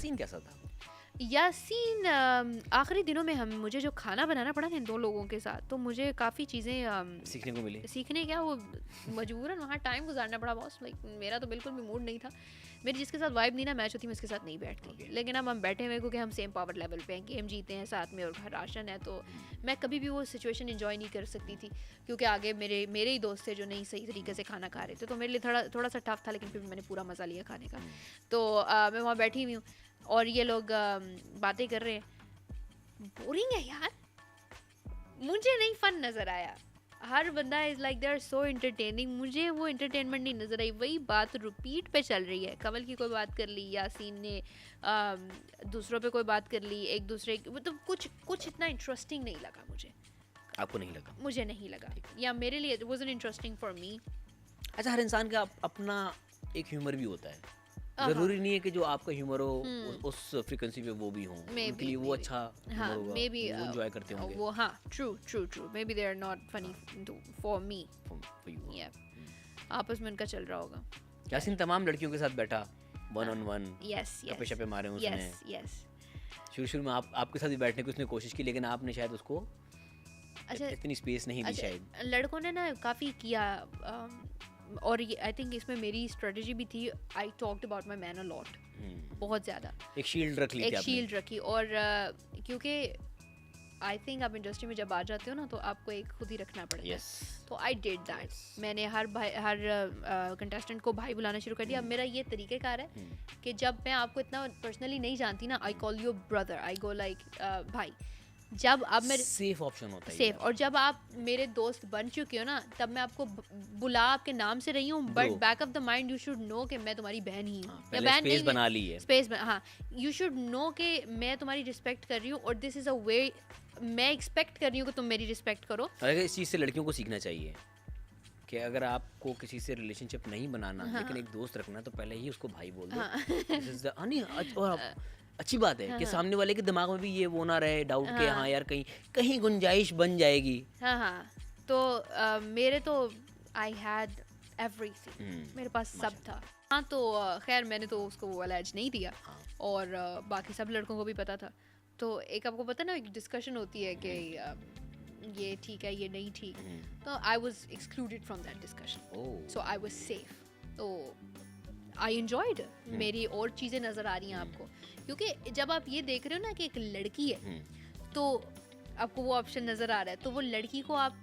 यासीन कैसा था? यासीन आखिरी दिनों में मुझे जो खाना बनाना पड़ा ना इन 2 लोगों के साथ, तो मुझे काफ़ी चीज़ें सीखने को मिली? सीखने क्या, वो मजबूरन वहाँ टाइम गुजारना पड़ा बॉस। लाइक मेरा तो बिल्कुल भी मूड नहीं था, मेरी जिसके साथ वाइब नहीं ना मैच होती मैं उसके साथ नहीं बैठती। Okay. लेकिन अब हम बैठे हुए क्योंकि हम सेम पावर लेवल पे हैं, गेम जीते हैं साथ में और घर राशन है, तो मैं कभी भी वो सिचुएशन एंजॉय नहीं कर सकती थी क्योंकि आगे मेरे ही दोस्त थे जो नहीं सही तरीके से खाना खा रहे थे, तो मेरे लिए थोड़ा सा टफ था, लेकिन फिर भी मैंने पूरा मज़ा लिया खाने का। तो मैं वहाँ बैठी हुई हूँ और ये लोग बातें कर रहे हैं, बोरिंग है यार, मुझे नहीं फन नज़र आया। हर बंदा is like they are so entertaining, मुझे वो एंटरटेनमेंट नहीं नज़र आई। वही बात रिपीट पे चल रही है, कमल की कोई बात कर ली, यासीन ने दूसरों पे कोई बात कर ली, एक दूसरे मतलब कुछ इतना इंटरेस्टिंग नहीं लगा मुझे। आपको नहीं लगा? मुझे नहीं लगा, या मेरे लिए it wasn't interesting for me. अच्छा, हर इंसान का अपना एक ह्यूमर भी होता है, जरूरी नहीं है कि जो आपका ह्यूमर हो उस फ्रीक्वेंसी पे वो भी हो, उनके लिए वो अच्छा ह्यूमर होगा, मे बी वो एंजॉय करते होंगे। वो हाँ, true maybe they are not funny for me, या आपस में उनका चल रहा होगा। यासीन तमाम लड़कियों के साथ बैठा, 1-on-1, यस गप्पे शप्पे मारे उसने। यस शुरू में आपके साथ भी बैठने की उसने कोशिश की, लेकिन आपने शायद उसको अच्छा इतनी स्पेस नहीं दी शायद। लड़कों ने ना काफ़ी किया, और आई थिंक इसमें मेरी स्ट्रेटजी भी थी। I talked about my man a lot, बहुत ज़्यादा। एक शील्ड रख ली थी आपने। शील्ड रखी, और क्योंकि आई थिंक आप इंडस्ट्री में जब आ जाते हो ना तो आपको एक खुद ही रखना पड़ता है। तो आई डिड दैट। मैंने हर कंटेस्टेंट को भाई बुलाना शुरू कर दिया। अब मेरा ये तरीक़ेकार है कि जब मैं आपको इतना पर्सनली नहीं जानती ना, I call you brother, I go like भाई। जब अब मेरे सेफ ऑप्शन होता है सेफ, और जब आप मेरे दोस्त बन चुके हो ना, तब मैं आपको बुला आपके नाम से रही हूँ, but back of the mind you should know कि मैं तुम्हारी बहन ही हूँ। या बहन नहीं, बना ली है स्पेस, हाँ, यू शुड नो कि मैं तुम्हारी रिस्पेक्ट कर रही हूँ, और दिस इज़ अ वे मैं एक्सपेक्ट कर रही हूँ कि तुम मेरी रिस्पेक्ट करो। अगर इस चीज़ से लड़कियों को सीखना चाहिए कि अगर आपको किसी से रिलेशनशिप नहीं बनाना, लेकिन एक दोस्त रखना, तो पहले ही उसको भाई बोल दो। अच्छी बात है कि सामने वाले के दिमाग में भी ये वो ना रहे डाउट के हाँ यार कहीं गुंजाइश बन जाएगी। हाँ, तो मेरे तो आई हैड एवरीथिंग, मेरे पास सब था। हाँ, तो खैर मैंने तो उसको वो वाला एज नहीं दिया, और बाकी सब लड़कों को भी पता था। तो एक आपको पता ना, एक डिस्कशन होती है कि ये ठीक है, ये नहीं ठीक, तो I was excluded from that discussion, so I was safe. तो आई एंजॉयड, मेरी और चीज़ें नज़र आ रही हैं आपको, क्योंकि जब आप ये देख रहे हो ना कि एक लड़की है, तो आपको वो ऑप्शन नज़र आ रहा है, तो वो लड़की को आप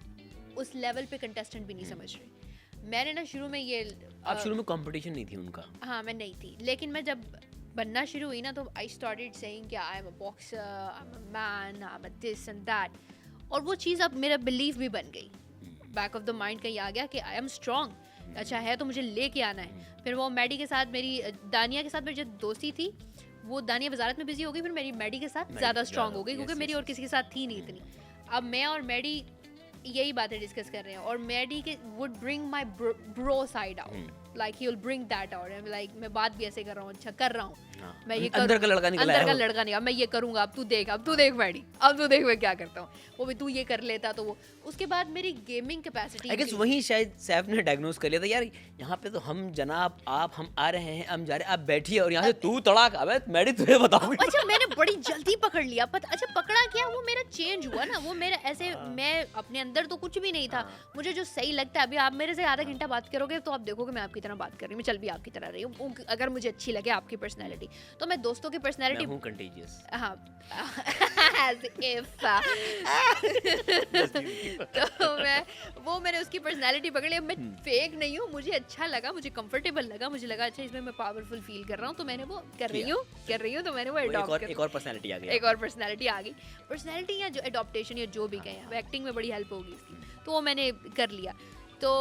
उस लेवल पे कंटेस्टेंट भी नहीं समझ रहे। मैंने ना शुरू में ये आप शुरू में कंपटीशन नहीं थी उनका? हाँ, मैं नहीं थी, लेकिन मैं जब बनना शुरू हुई ना, तो आई स्टार्टेड सेइंग कि I am a boxer, I am a man, I am a this and that, और वो चीज़ अब मेरा बिलीफ भी बन गई। बैक ऑफ द माइंड कहीं आ गया कि आई एम स्ट्रॉन्ग, अच्छा है तो मुझे लेके आना है। फिर वो मैडी के साथ, मेरी दानिया के साथ मेरी जो दोस्ती थी, वो दानिया वजारत में बिजी हो गई, फिर मेरी मैडी के साथ ज़्यादा स्ट्रॉन्ग हो गई, क्योंकि मेरी और किसी के साथ थी नहीं इतनी। अब मैं और मैडी यही बातें डिस्कस कर रहे हैं, और मैडी के would bring my bro side out, like he will bring that out, like मैं बात भी ऐसे कर रहा हूँ, अच्छा कर रहा हूँ मैं, ये अंदर का लड़का निकला, अंदर का लड़का नहीं, अब मैं ये करूँगा, अब तू देख मैडी, अब तू देख मैं क्या करता हूँ, वो भी तू ये कर लेता। तो वो उसके बाद मेरी गेमिंग कैपेसिटी, आई गेस वहीं शायद सैफ ने डायग्नोज कर लिया था, यार यहाँ पे तो हम जनाब आप हम आ रहे हैं, हम जा रहे हैं, आप बैठिए, और यहाँ से तू तड़ाक, अबे मैडी तुझे बताऊँ। अच्छा, मैंने बड़ी जल्दी पकड़ लिया, अच्छा पकड़ा क्या, वो मेरा चेंज हुआ ना, वो मेरा ऐसे, मैं अपने अंदर तो कुछ भी नहीं था, मुझे जो सही लगता है, अभी आप मेरे से आधा घंटा बात करोगे तो आप देखोगे मैं आपकी तरह बात कर रही हूँ, मैं चल भी आपकी तरह रही हूँ, अगर मुझे अच्छी लगे आपकी पर्सनैलिटी, तो मैं दोस्तों की पर्सनैलिटी हूँ कंटेजियस। हाँ as if तो मैंने उसकी पर्सनैलिटी पकड़ ली। अब मैं फेक नहीं हूँ, मुझे अच्छा लगा, मुझे कंफर्टेबल लगा, मुझे लगा अच्छा इसमें मैं पावरफुल फील कर रहा हूँ, तो मैंने वो कर रही हूँ, तो मैंने वो अडॉप्ट कर, एक और पर्सनैलिटी आ गई, एक और पर्सनैलिटी आ गई, पर्सनैलिटी या जो अडॉप्टेशन या जो भी कहें, एक्टिंग में बड़ी हेल्प होगी इसकी, तो वो मैंने कर लिया। तो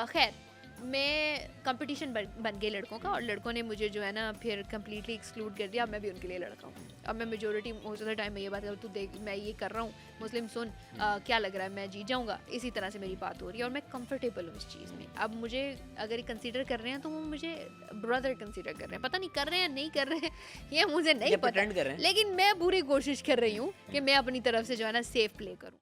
खैर मैं कंपटीशन बन गई लड़कों का, और लड़कों ने मुझे जो है ना फिर कम्प्लीटली एक्सक्लूड कर दिया। अब मैं भी उनके लिए लड़का हूँ, अब मैं majority most of the time मैं ये बात करूँ, तू देख मैं ये कर रहा हूँ, मुस्लिम सुन, क्या लग रहा है मैं जीत जाऊँगा, इसी तरह से मेरी बात हो रही है, और मैं कंफर्टेबल हूँ इस चीज़ में। अब मुझे अगर कंसीडर कर रहे हैं तो वो मुझे ब्रदर कंसीडर कर रहे हैं, पता नहीं कर रहे हैं नहीं कर रहे हैं, ये मुझे नहीं पता, लेकिन मैं पूरी कोशिश कर रही हूँ कि मैं अपनी तरफ से जो है ना सेफ प्ले करूँ।